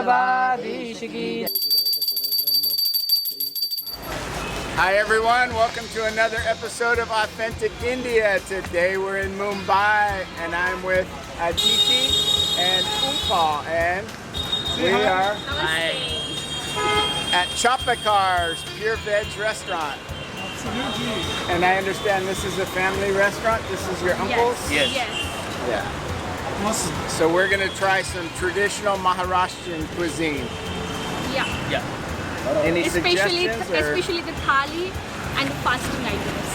द्वादशीं की। Hi everyone, welcome to another episode of Authentic India. Today we're in Mumbai and I'm with Aditi and Utpal and we are at Chaphekar's Pure Veg restaurant. Absolutely. And I understand this is a family restaurant. This is your uncle's? Yes. Yeah. Awesome. So we're going to try some traditional Maharashtrian cuisine. Yeah. Any Especially suggestions? Or? the thali and the fasting items.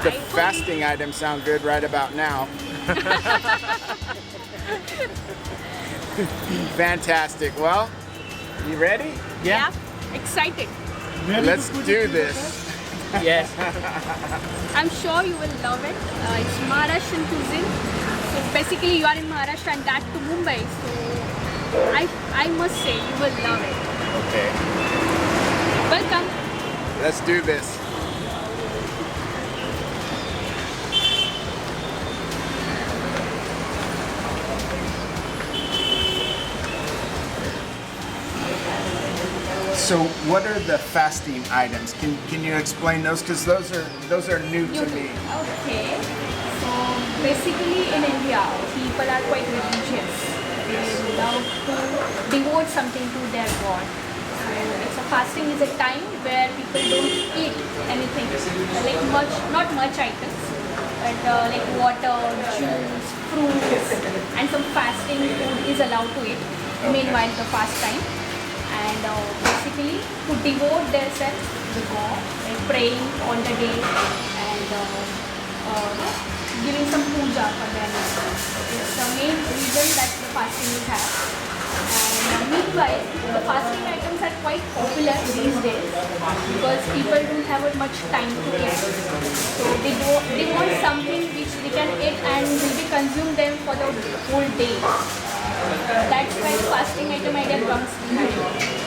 The fasting items sound good right about now. Fantastic. Well, you ready? Yeah. Excited. Ready Let's to put do it to the this. test? Yes. I'm sure you will love it. It's Maharashtrian cuisine. So basically you are in Maharashtra and that to Mumbai. So I must say you will love it. Okay. Welcome. Let's do this. So what are the fasting items? Can you explain those? Because those are new to me. Okay. So basically in India, people are quite religious. They love to devote something to their God. So fasting is a time where people don't eat anything, like not much items, but like water, juice, fruits, and some fasting food is allowed to eat. Meanwhile, the fast time. And basically to devote themselves to God, like praying on the day and giving some puja for them. It's the main reason that the fasting is had. And meanwhile, the fasting items are quite popular these days because people don't have much time to eat. So they want something which they can eat and will be consume them for the whole day. That's why the fasting item idea comes behind.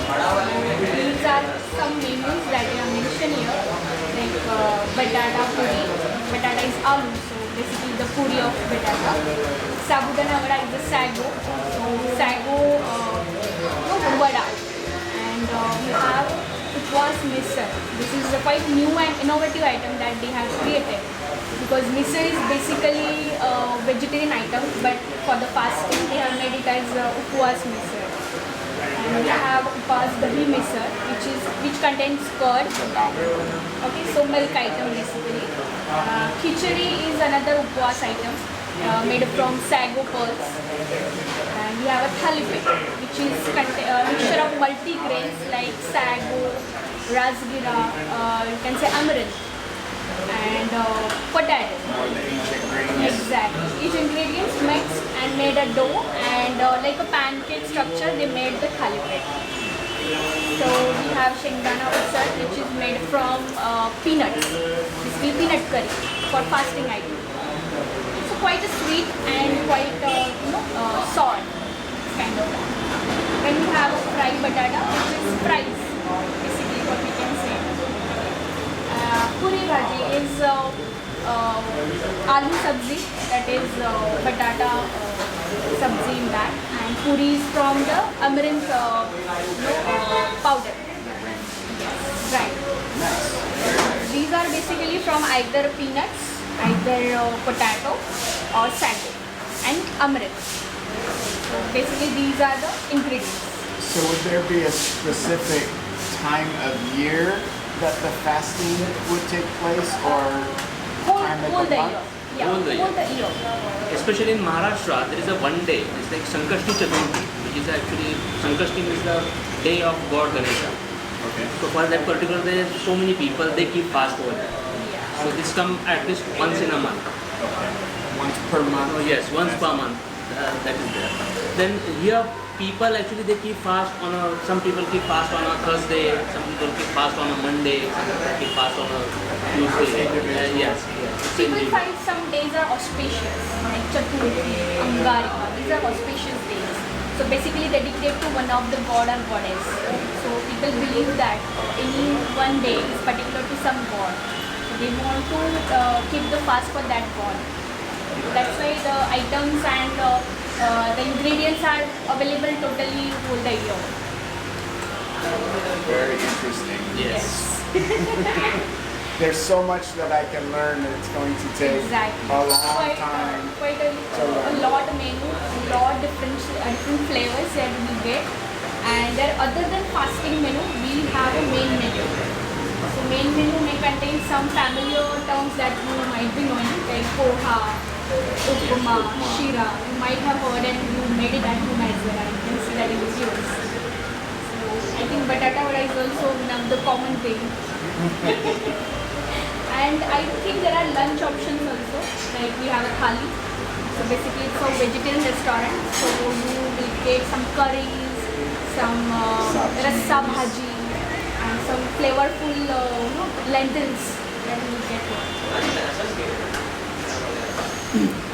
These are some menus that I have mentioned here, like batata puri. Batata is aloo, so basically the puri of batata. Sabudana vada is the sago, so sago vada. And we have upwas misal. This is a quite new and innovative item that they have created. Because misal is basically a vegetarian item, but for the fasting they have made it as upwas misal. And we have upwas dahi misal, which contains curd. Okay, so milk item basically. Khichdi is another upwas item made from sago pearls. And we have a thalipit, which is a mixture of multi-grains like sago, rasgira, you can say amaranth, and potato. More than each ingredient. Exactly. Each ingredient mixed and made a dough, and like a pancake structure, they made the thalipit. So we have shengdana usad, which is made from peanuts. This is peanut curry for fasting item. So quite a sweet and quite sour kind of that. Then we have a fried batata, which is fries, basically what we can say. Puri bhaji is aloo sabzi, that is batata sabzi in that, and puri is from the amaranth powder. Right. These are basically from either peanuts, either potato or sago and amaranth. So basically these are the ingredients. So would there be a specific time of year that the fasting would take place, or time of Whole the the month? year. Yeah, Whole the year. whole the year. Especially in Maharashtra, there is a one day. It's like Sankashti Chaturthi, which is actually Sankashti is the day of God Ganesha. Okay. So for that particular day, so many people they keep fast over there. Yeah. So this come at least once in a month. Once per month? Oh yes, once per month. That is there. Then here people actually they keep fast on some people keep fast on a Thursday, some people keep fast on a Monday, some people keep fast on a Tuesday. Yes. People find some days are auspicious, like Chaturthi, Angarika. These are auspicious days. So basically dedicated to one of the god or goddess. So people believe that any one day is particular to some god. So they want to keep the fast for that god. That's why the items and The ingredients are available totally whole the year. Very interesting. Yes. There's so much that I can learn that it's going to take Exactly. a long time. Quite a lot menu, a lot different flavors that we get. And there, other than fasting menu, we have a main menu. So main menu may contain some familiar terms that you might be knowing, like poha, upma, shira. You might have heard and you made it at home as well. You can see that it is yours. So I think batata vada is also one of the common thing. And I think there are lunch options also, like we have a thali. So basically it's a vegetarian restaurant. So you will get some curries, some rasa bhaji, and some flavorful lentils that you will get here.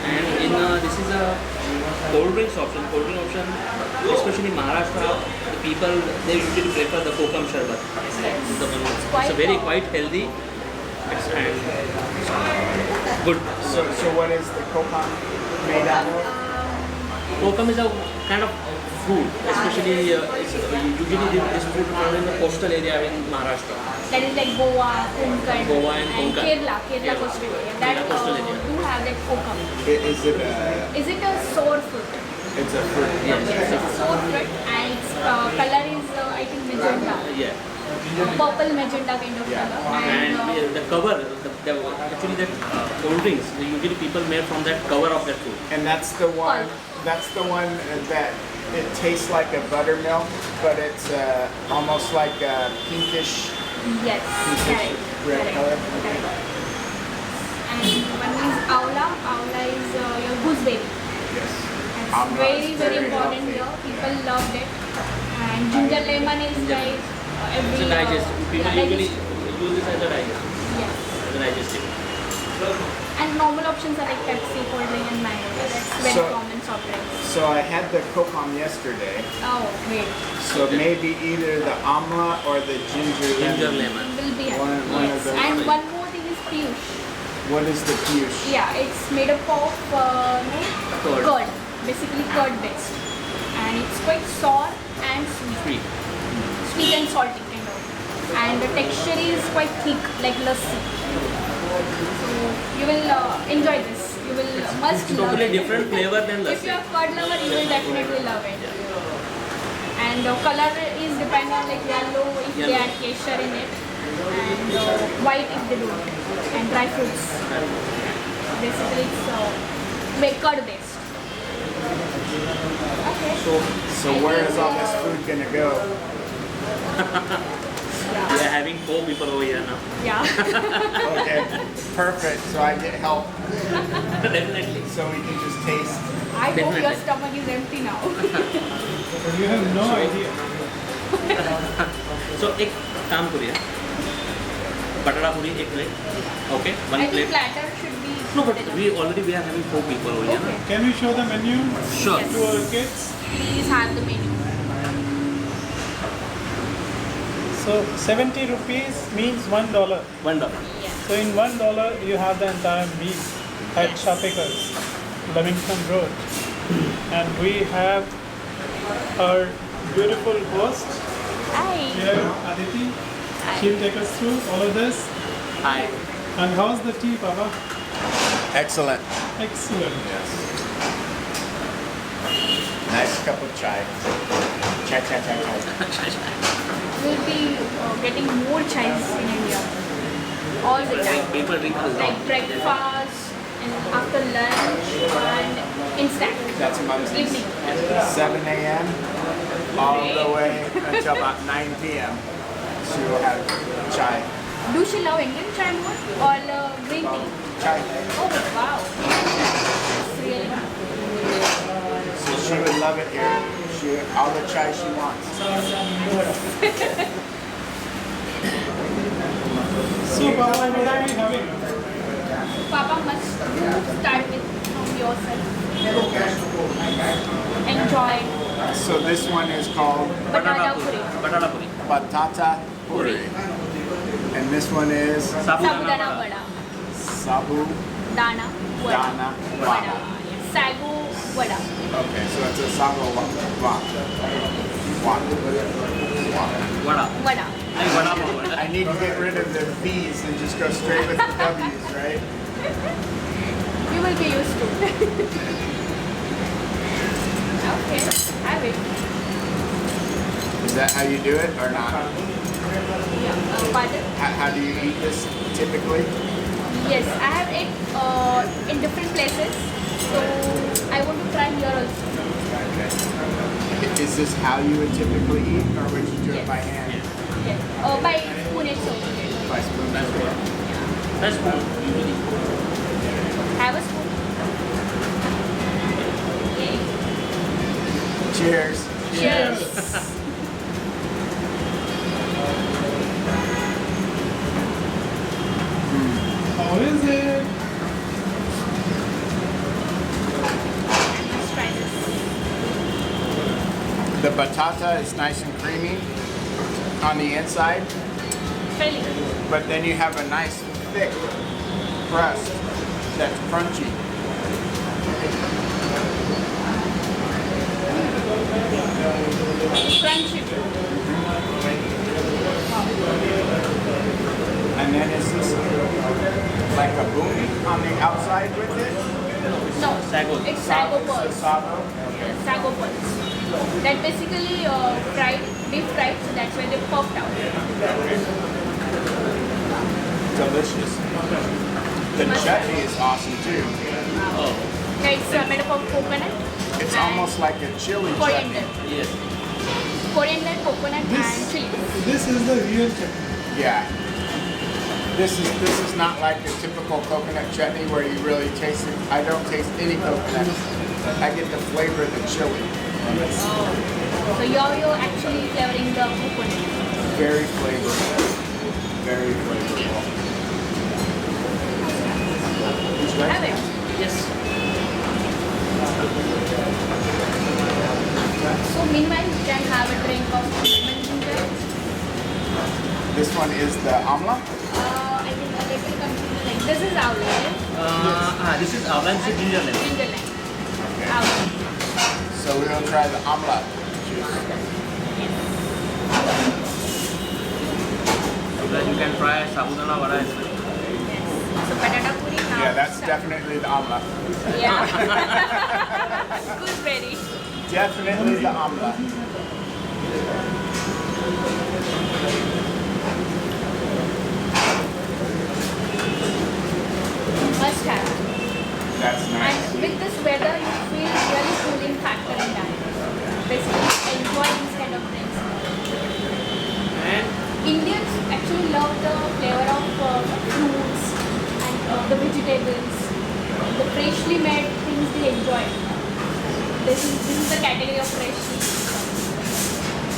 And in this is a cold drinks option. Cold drink option, especially in Maharashtra, the people they usually prefer the kokum sharbat. It's a very quite healthy. And good. So what is the kokum made out of? Kokum is a kind of food, especially usually this food found in the coastal area in Maharashtra. That is like Goa, Konkan, Goa and Konkan. Kerala coastal area. That coastal area. do have that kokum. Is it Is it a sour fruit? it's a fruit? Yes. Yes, it's a sour fruit and its color is I think magenta. Yeah. Purple magenta kind of Yeah. color. And the cover, actually that cold drinks, usually people made from that cover of that food. And that's the one. That's the one that it tastes like a buttermilk, but it's almost like a pinkish. Yes, correct. Red color. Correct. And one is Aula. Aula is your gooseberry. Yes. It's Amla very, is very very important healthy. here. People loved it. And ginger lemon is like every... It's a digestive. People yeah, usually digestive. use this as a digestive. Yes. As a digestive. And normal options are like Pepsi, cold drink and mango. That's very So- common soft drinks. So I had the kokum yesterday. Oh, great. So maybe either the amla or the ginger lemon. Lemon. Will be One of yes. those And three. one more thing is piyush. What is the piyush? Yeah, it's made up of curd, basically curd based, and it's quite sour and sweet, Sweet. and salty kind of, and the texture is quite thick like lassi. So you will enjoy this. You will must love Totally it. different flavor than If lassi. you are curd lover, you will definitely love it. And the color is depend on like yellow if they Yellow. add kesher in it, and white if they don't, and dry fruits. Basically, it's curd based. Okay. So where is all this food gonna go? We are having 4 people over here now. Yeah. Okay, perfect. So I get help, Definitely. so we can just taste. I hope your Definitely. stomach is empty now. You have no idea. So एक काम करिए बटाटा पूरी एक plate okay I one think plate platter should be. no but we are having 4 people over here Okay. Can we show the menu sure Yes. to our kids? Please have the menu. So 70 rupees means $1. $1 Yes. So in $1 you have the entire meal at Yes. Chaphekar, Lavington Road. And we have our beautiful host Hi. here, Aditi. She'll take us through all of this. hi And how's the tea, Papa? Excellent. Excellent. Yes. Nice cup of chai. Chai, chai, chai, chai. We'll be getting more chais in India all the time. people drink a lot Like breakfast and after lunch and instant. That's Mumsies. Evening. 7 a.m. all the way until about 9 p.m. She will have chai. Do she love Indian chai more or green tea? Chai. Oh wow. That's really good. So she would love it here. All the chai she wants. So Papa, what are we having? Papa must start with from yourself. Enjoy So this one is called banana puri. batata puri batata puri. And this one is Sabudana vada. sabu Dana vada. dana Vada. vada. Sagu vada. Okay, so it's a sago wok. Vada. Vada. Like vada pav. I need to get rid of the V's and just go straight with the W's, right? You will be used to. Okay, have it. Is that how you do it or not? Yeah, pardon? How do you eat this typically? Yes, I have it in different places. So I want to try here also. Okay. Is this how you would typically eat, or would you do it by hand? Yes. By spoon it's okay. By spoon. That's good. That's good. Usually. Have a spoon. Okay. Cheers. Cheers. How is it? Let's try this. The batata is nice and creamy on the inside, Really? but then you have a nice thick crust that's crunchy. Crunchy. And then is this like a boonie on the outside with it? No, Sago. it's sago It's the pearls. sago? Yeah, sago pearls. That basically fried, deep fried, so that's why they popped out. Delicious. The chutney is awesome too. Oh. Yeah, it's made up of coconut. It's and almost like a chili coriander. chutney. Yes. Coriander, coconut, and This, chili. this is the real chutney. Yeah. This is not like a typical coconut chutney where you really taste it. I don't taste any coconut. I get the flavor of the chili. Oh. So you're actually flavoring the coconut. Very flavorful. Very flavorful. Would you like Have it. Yes. So meanwhile, you can have a drink of lemon ginger. This one is the amla. I think a little confusing. Like, this is Aula, right? This is our lunch ginger lemon. Ginger lime. Okay. Aula. So we'll try the amla juice. So that you can try sabudana vada as well. Yes. So patata puri now. Yeah, that's definitely the amla. Yeah. Gooseberry. Definitely the amla. Must have. That's nice. And with this weather, you feel really cooling factor in that. Basically, enjoy these kind of drinks. And Indians actually love the flavor of fruits and the vegetables, the freshly made things they enjoy. This is the category of freshly.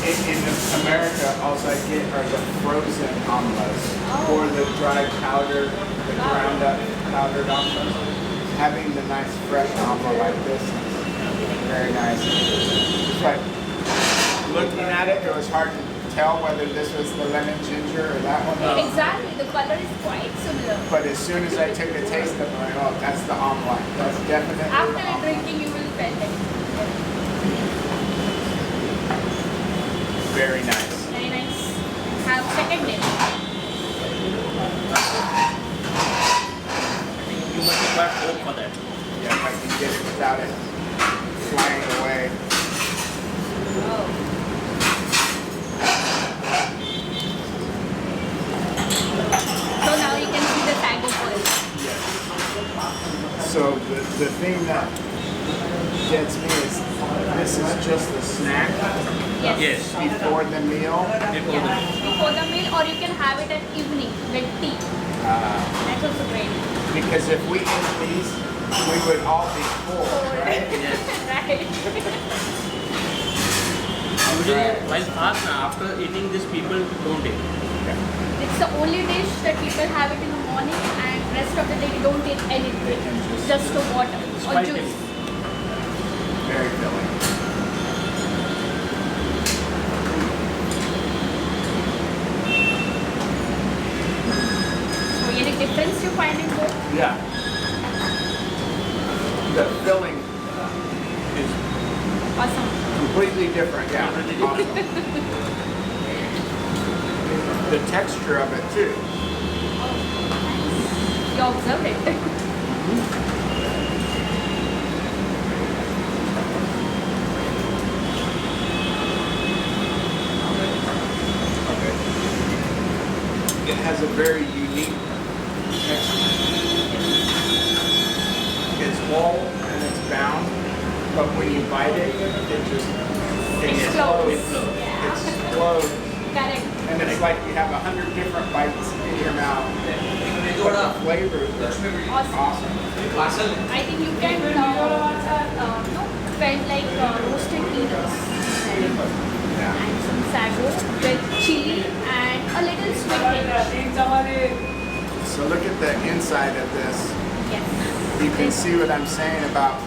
In America, also I get are the frozen amlas Oh. or the dry powder, the ground up powdered amlas. Having the nice fresh amla like this is very nice. But looking at it, it was hard to tell whether this was the lemon ginger or that one. Exactly, the color is quite similar. But as soon as I took a taste of it, I'm like, oh, that's the amla. That's definitely the After amla. drinking, you will feel it. Very nice. Very nice. Have second name. you must require hope for that. Yeah, if I can get it without it flying away. Oh. So now you can see the sago pearl. So the thing that gets me is this is just a snack Yes. Yes. before the meal. Before the Before the meal, or you can have it at evening with tea. That's also great. Because if we ate these, we would all be full, right? Yes. Right. Usually, while fast now, after eating this, people don't eat. It's the only dish that people have it in the morning, and rest of the day they don't eat anything. It's just a water or Spicy. juice. Very filling. So any difference you find in both? Yeah. The filling Awesome. Completely different, yeah. Awesome. The texture of it too. You observed it. It has a very unique texture. It's whole and it's bound, but when you bite it, it just Explodes. explodes. Correct. And it's like you have 100 different bites in your mouth. But the flavors are awesome. I think you can felt like roasted peanuts Yeah. and some sago with chili and a little sweet hint. So look at the inside of this. Yes. You can see what I'm saying about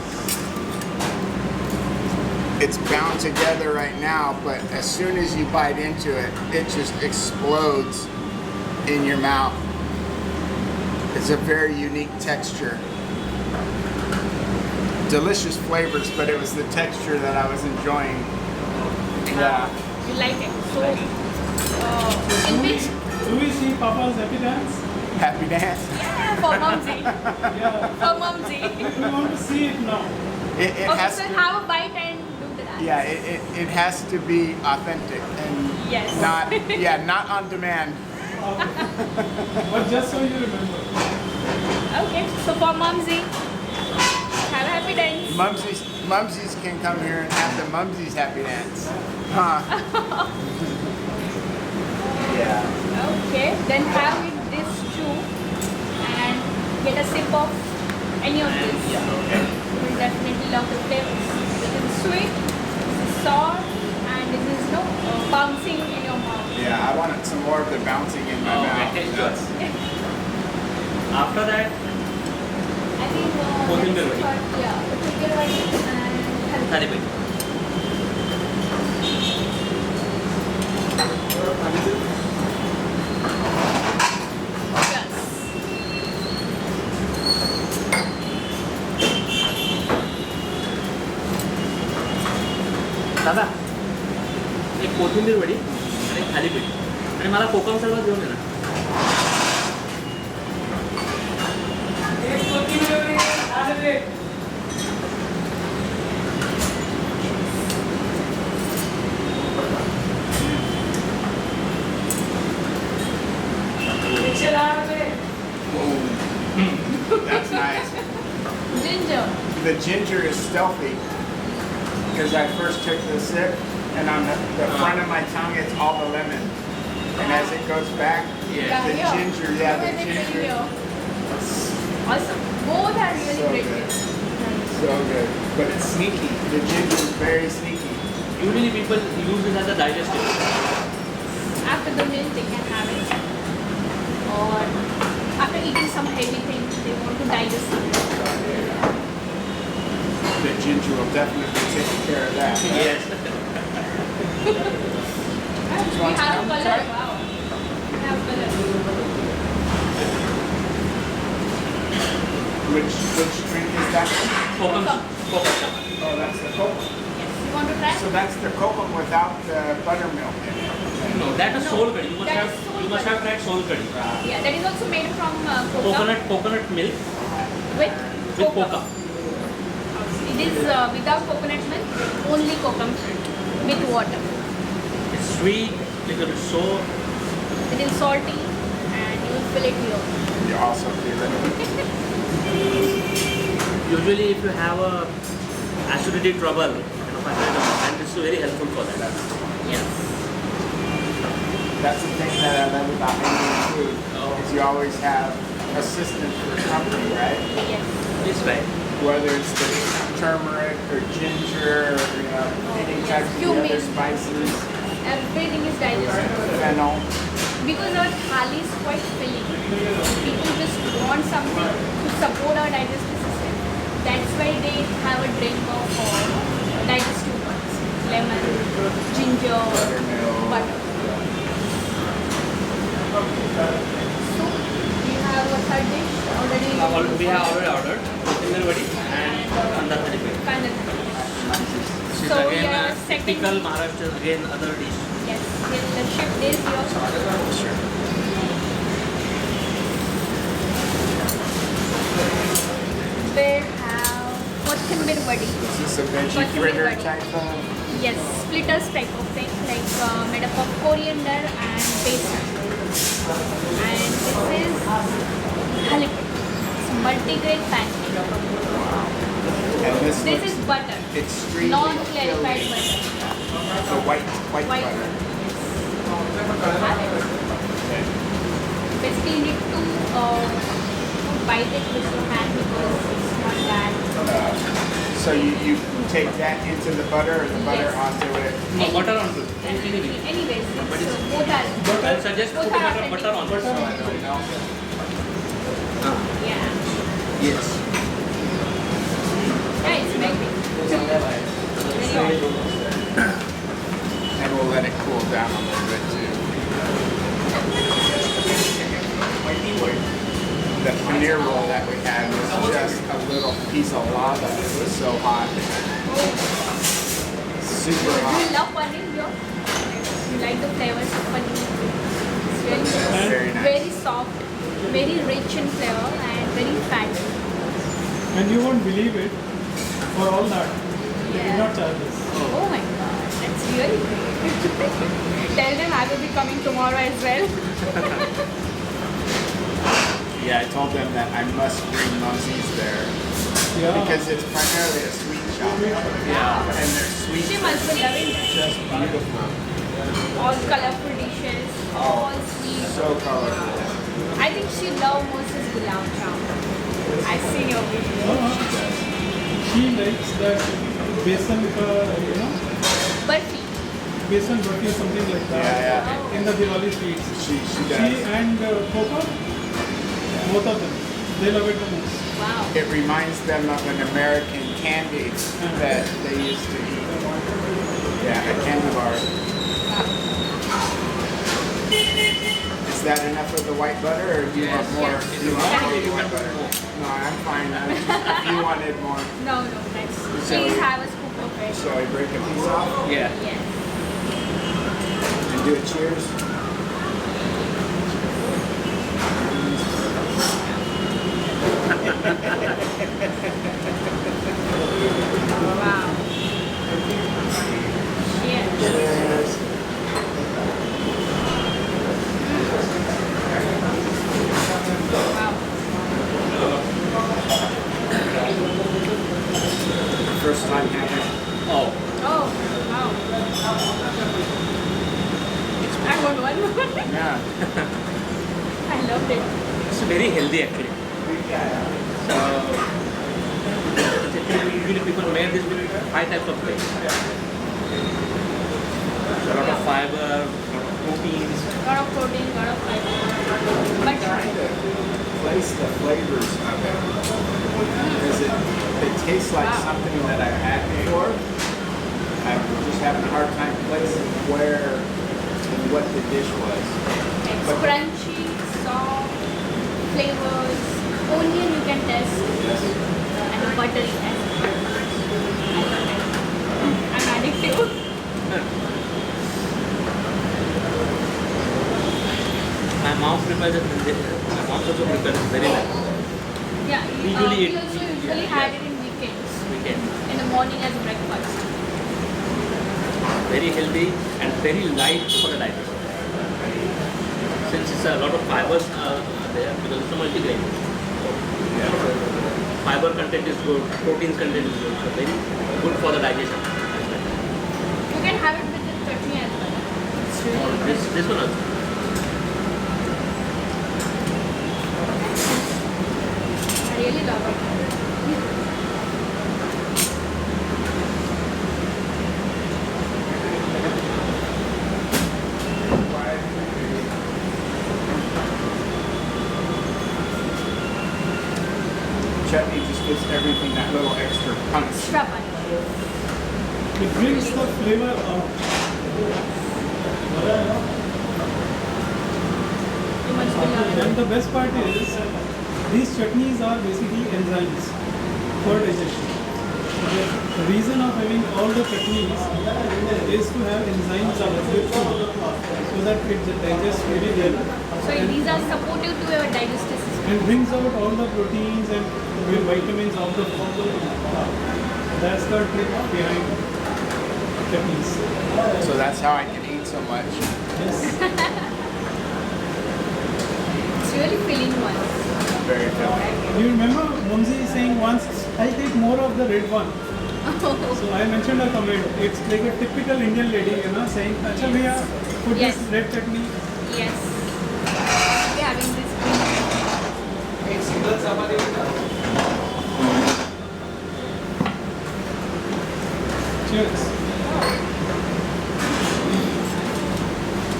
it's bound together right now, but as soon as you bite into it, it just explodes in your mouth. It's a very unique texture. Delicious flavors, but it was the texture that I was enjoying. Yeah. You like it. So, in which? Do we see Papa's happy dance? Happy dance. Yeah, for Mumsy. Yeah. For Mumsy. We want to see it now. It Okay, has so to. have a bite and do the dance. Yeah, it has to be authentic and Yes. not on demand. But just so you remember. Okay, so for Mumsy, have a happy dance. Mumsies can come here and have the Mumsies happy dance. Huh? Yeah. Okay, then have it this too and get a sip of any of this. You will definitely love the flavors. This is sweet, this is sour, and this is bouncing in your mouth. Yeah, I wanted some more of the bouncing in my mouth. That's- After that, I think Kothimir next vadi. part, yeah, Kothimir vadi and thali bhai. yes. दादा एक कोथिंबीर वडी आणि एक थालीपीठ आणि मला कोकम सरबत घेऊन ये ना. That's nice. Ginger. The ginger is stealthy because I first took the sip and on the front of my tongue it's all the lemon. And as it goes back, Yeah. the Yeah. ginger, yeah, the ginger. Awesome. Both are really So great. good. So good. But it's sneaky. The ginger is very sneaky. Usually people use it as a digestive. After the meal, they can have it. Or after eating some heavy things, they want to digest something. The ginger will definitely take care of that. Right? Yes. We want have a some? color. Try? Wow. We have color. Which drink is that? Kokum. Kokum. Oh, that's the kokum. Yes. You want to try? So that's the kokum without the buttermilk in it. No, that is No, soul curry. that is soul You must have curry. tried soul curry. Yeah, that is also made from coconut Coconut milk with with coconut. coca. It is without coconut milk, only coconut with water. It's sweet, little bit sour. Little salty, and you will feel it here. You also feel it. Usually, if you have a acidity trouble, and this is very helpful for that. Yes. That's the thing that I love about Indian food. Oh. Is you always have assistance for company, right? Yes. It's right. Whether it's the turmeric or ginger or any yes. types of the Cumin. other spices, Everything is digestible. fennel. Because our thali is quite filling. People just want something to support our digestive system. That's why they have a drink of digestive ones. Lemon, ginger, butter. So, we have a third dish already. We have already ordered Kothimir vadi and kanda thali. Kind of. She's So, like, typical Maharashtrian, again other dish. Yes, we'll shift this here. Sure. We'll have Kothambir vadi. Is this a veggie Kothambir fritter vadi. type of? Yes, splitters type of thing, like made up of coriander and basil. And this is halibut. It's multi-grain pancake. And this This looks is butter, extremely non-clarified filling. butter. So white White butter. butter. Basically, you need to bite it with your hand because it's not that. So you take that into the butter or the butter Yes. onto it? No, butter on it. Anyway. Anyways, But it's, it's- both are. I suggest Both putting are butter on it. Butter on it. Yeah. Yes. Yeah, it's melting. Very hot. And we'll let it cool down a little bit too. The paneer roll that we had was just a little piece of lava. It was so hot. Super You hot. love paneer, yo? You like the flavors of paneer? It's really nice. Very nice. Very soft, very rich in flavor and very fatty. And you won't believe it, for all that, they did Yeah. not charge us. Oh my god, that's really great. Tell them I will be coming tomorrow as well. Yeah, I told them that I must bring Mumsies there Yeah. because it's primarily a sweet shop. Yeah. And their She sweets must be loving it. just beautiful. All colorful dishes, all sweet. So colorful. I think she loves most is gulab jamun. I've seen your video. She likes that besan ka, Burfi. besan roti or something like that. Yeah, In the Diwali sweets. She She does. and Coco, both of them, they love it the most. Wow. It reminds them of an American candy that they used to eat. Yeah, a candy bar. Is that enough of the white butter, or do you want more? Yes. Do you want more of the You white can put butter? more. No, I'm fine. If you wanted more, No, that's. Shall Please we- have a scoop of it. shall we break a piece off Yeah. Yes. and do a cheers? Wow. Yes. Cheers. Wow. First time having. Oh. Oh, wow. I want one more. Yeah. I loved it. It's very healthy actually. So usually people make this with 5 types of things. So a lot of fiber, a lot of proteins. Lot of protein, lot of fiber. But Trying to place the flavors of it because it tastes like Wow. something that I've had before. I'm just having a hard time placing where and what the dish was. it's crunchy, soft, flavors. Onion you can taste Yes. and the buttery as well. I love it. I'm addicted. My mom prepares it. My mom also prepares it very well. Yeah, We usually we eat- also yeah, usually yeah. had it in weekends. Weekend. In the morning as breakfast. Very healthy and very light for the digestion. Since it's a lot of fibers there because it's a multigrain. Fiber content is good, proteins content is good, so very good for the digestion. You can have it with the chutney as well. It's really good. This one also. I really love it. Chutney just gives everything that little extra punch. Extra punch. It brings the flavor out. You must be loving And it. the best part is, these chutneys are basically enzymes for digestion. The reason of having all the chutneys is to have enzymes with food so that it digests really well So these are supportive to your digestive system. and brings out all the proteins and vitamins of the food. That's the trick behind chutneys. So that's how I can eat so much. Yes. It's really filling one. Very filling. You remember Mumsy saying once, I'll take more of the red one. So I mentioned a comment. It's like a typical Indian lady, saying, Acha bhaiya, put Yes. this red chutney. Yes. We're having this green. Cheers.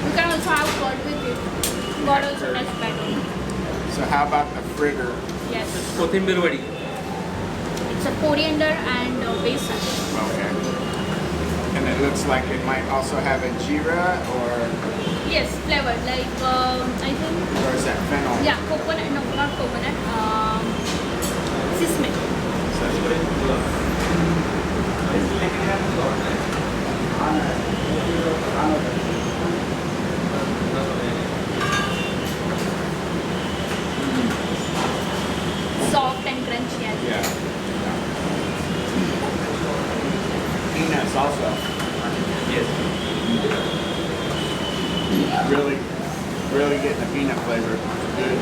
You can also have curd with it. Curd also tastes better. So how about the fritter? Yes. Kothimber vadi. It's a coriander and basil. Okay. And it looks like it might also have a jeera or Yes, flavored. Like, I think, is that fennel? yeah, coconut. No, not coconut. Sesame. Soft and crunchy as well. Yeah. Peanuts also. Yes. Really getting the peanut flavor. Good.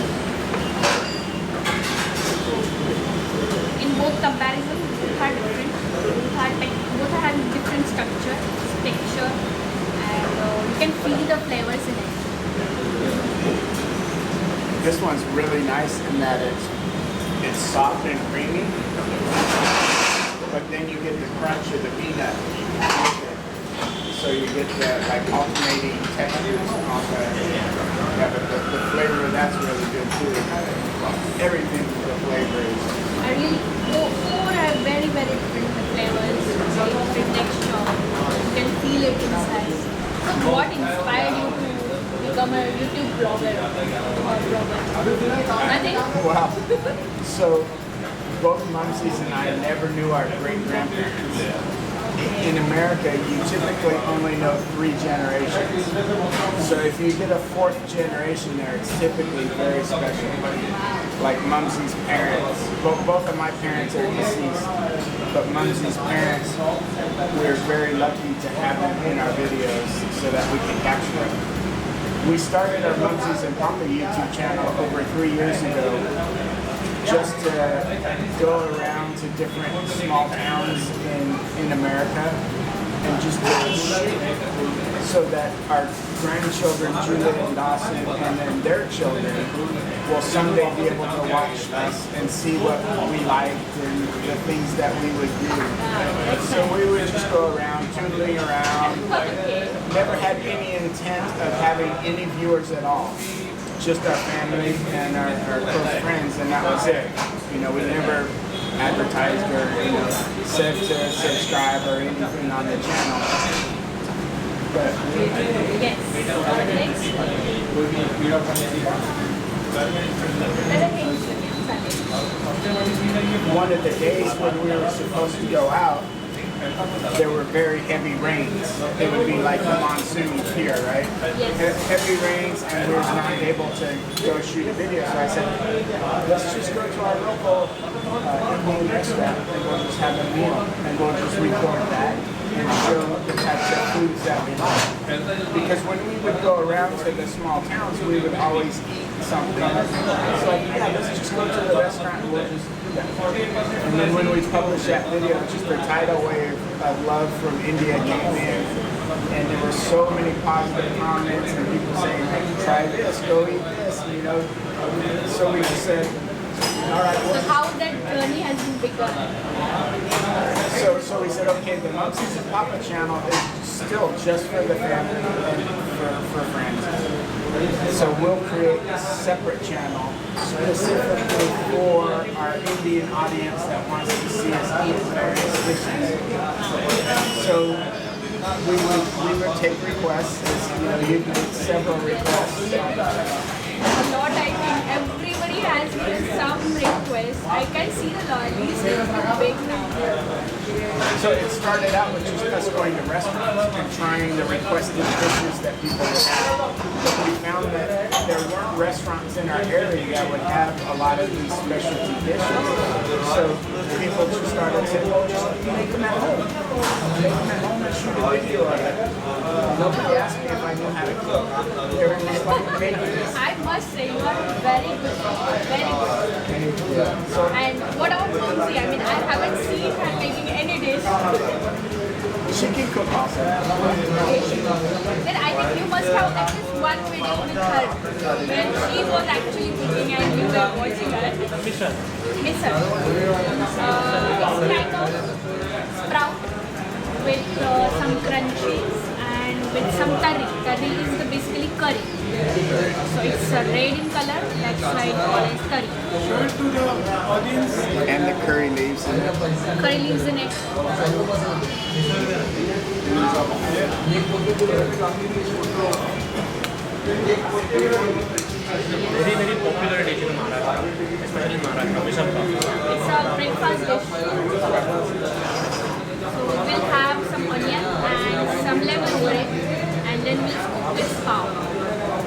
In both comparison, both are different. Both are having different structure, texture, and you can feel the flavors in it. This one's really nice in that it's soft and creamy, but then you get the crunch of the peanut. So you get the alternating textures on the, yeah, but the flavor of that's really good too. Everything with the flavor is. I really, four are very, very different flavors, very different texture. You can feel it inside. So what inspired you to become a YouTube blogger or blogger? Nothing? Wow. So both Mumsies and I never knew our great-grandparents. In America, you typically only know 3 generations. So if you get a 4th generation there, it's typically very special. Like Mumsies' parents, both of my parents are deceased, but Mumsies' parents, we're very lucky to have them in our videos so that we can capture them. We started our Mumsies and Papa YouTube channel over 3 years ago just to go around to different small towns in America and just to shoot so that our grandchildren, Julia and Dawson, and then their children will someday be able to watch us and see what we liked and the things that we would do. So we would just go around, tootling around, never had any intent of having any viewers at all. Just our family and our close friends, and that was it. We never advertised or said to subscribe or anything on the channel. But Yes. one of the days when we were supposed to go out, there were very heavy rains. It would be like the monsoon here, right? Heavy rains, and we were not able to go shoot a video. So I said, let's just go to our local Indian restaurant and we'll just have a meal and we'll just record that and show the types of foods that we like. Because when we would go around to the small towns, we would always eat something. It's like, yeah, let's just go to the restaurant and we'll just do that. And then when we published that video, just the tidal wave of love from India came in. And there were so many positive comments and people saying, hey, try this, go eat this, So we just said, all right. So how that journey has been begun? So we said, okay, the Mumsies Papa channel is still just for the family and for friends. So we'll create a separate channel specifically for our Indian audience that wants to see us eat various dishes. So we would take requests, as you'd make several requests. A lot, I think. Everybody has some requests. I can see the loyalties is big now. So it started out with just us going to restaurants and trying the requested dishes that people would have. We found that there weren't restaurants in our area that would have a lot of these specialty dishes. So people just started saying, well, just make them at home. Make them at home and shoot a video of it. Nobody asked me if I knew how to cook. They were just like making this. I must say you are very good. Very good. And what about Mumsy? I mean, I haven't seen her making any dish. She can cook also. Then I think you must have at least one video with her when she was actually cooking and you were watching her. Mission. Miss her. It's kind of sprout with some crunchies and with some curry. Curry is basically curry. So it's red in color, that's why it's called as curry. Show it to the audience. And the curry leaves in it. Curry leaves in it. Very, very popular dish in Maharashtra, especially in Maharashtra. Mumsies Papa. It's a breakfast dish. So we'll have some onion and some lemon bread and then we'll scoop this pav.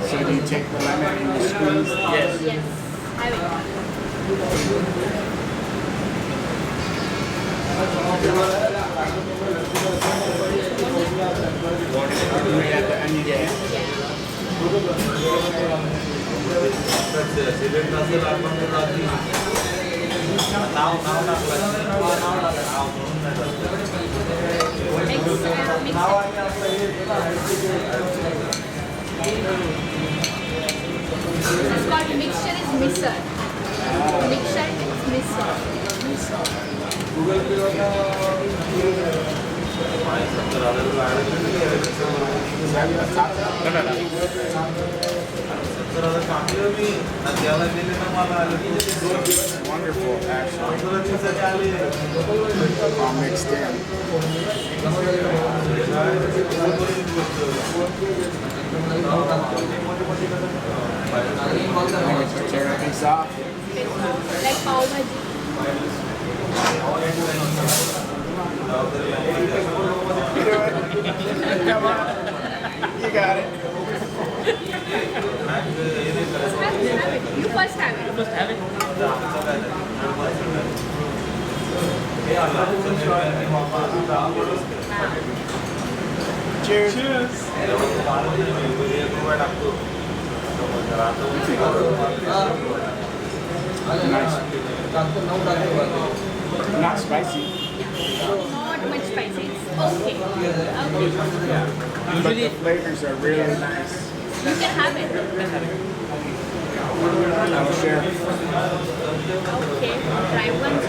So do you take the lemon and you squeeze? Yes. Yes, I will. We have the onion. Yeah. It's called mixture is misser. Mixture is misser. Wonderful, actually. All mixed in. Tear this off. Like pav bhaji. You do it. Come on. You got it. Have it. You first have it. Just have it. Cheers. Cheers. Nice. Not spicy. Not much spicy. It's okay. But the flavors are really nice. You can have it. I'll share. Okay. Try once.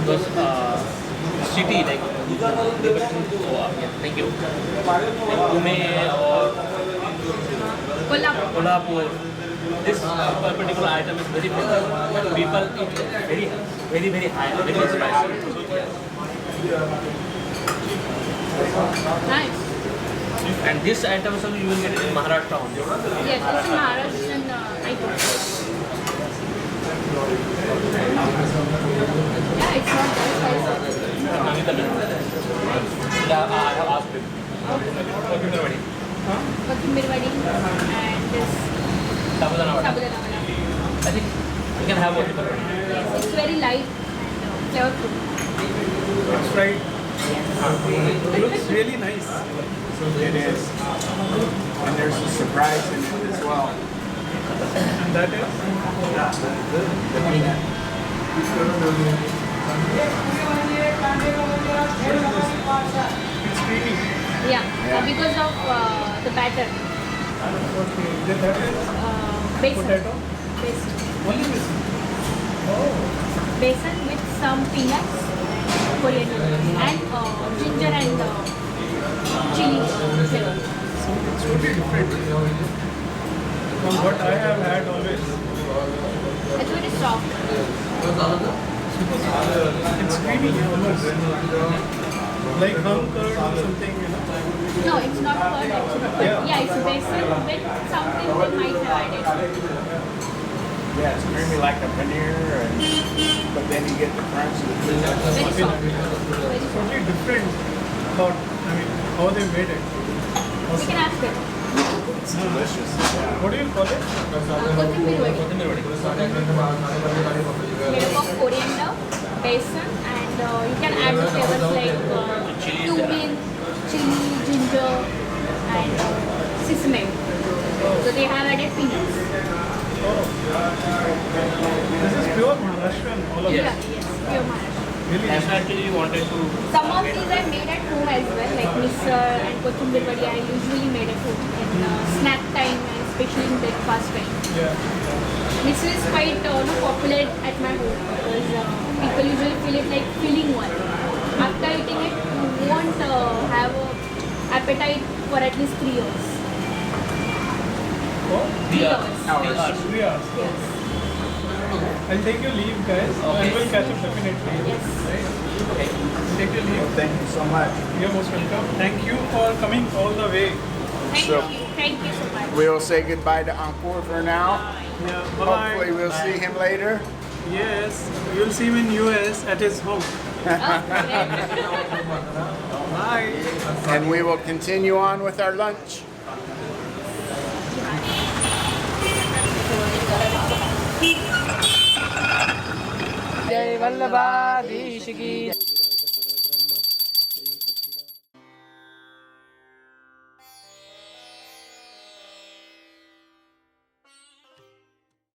Because city like thank you. Like Pune or Kolhapur. Kolhapur. This particular item is very famous. People eat very high, very spicy. Nice. And this item also you will get it in Maharashtra only. Yes, it's a Maharashtrian item. Yeah, it's not that spicy. I have asked him. Kothimir vadi and this Sabudana vada. sabudana vada. I think you can have multiple. Yes, it's very light and flavorful. That's right. It looks really nice. It is. And there's a surprise in it as well. And that is The peanut. it's creamy. Yeah, because of the batter. Okay. That is Besan. potato. Besan. Only this. Oh. Besan with some peanuts, coriander, and ginger and chili flavor. So it's totally different from what I have had always. It's very soft. It's creamy almost. Like hum curd or something, you know. No, it's not curd actually. But yeah, it's besan with something they might have added. Yeah, it's creamy like a paneer, but then you get the crunch of the Very soft. Very soft. Totally different thought. I mean, how they made it. We can ask it. It's delicious. Yeah. What do you call it? Kothimir vadi. Made up of coriander, besan, and you can add the flavors like cumin, chili, ginger, and sesame. So they have added peanuts. This is pure Maharashtrian, all of Yeah, it. yes, pure Maharashtra. Really? That's actually wanted to. Some of these I made at home as well, like misal and kothimir vadi I usually made at home in snack time and especially in breakfast time. Yeah. Misal is quite popular at my home because people usually feel it like filling one. After eating it, you won't have a appetite for at least 3 years. Oh, 3 years. Hours. 3 hours. Yes. I'll take your leave, guys, and we'll catch up definitely. Yes. Right? Take your leave. Well, thank you so much. You're most welcome. Thank you for coming all the way. Thank So- you. Thank you so much. We'll say goodbye to Ankur for now. Yeah. Hopefully Bye. we'll see him later. Yes. You'll see him in US at his home. Oh, great. Bye. And we will continue on with our lunch. जय वल्लभाधीश की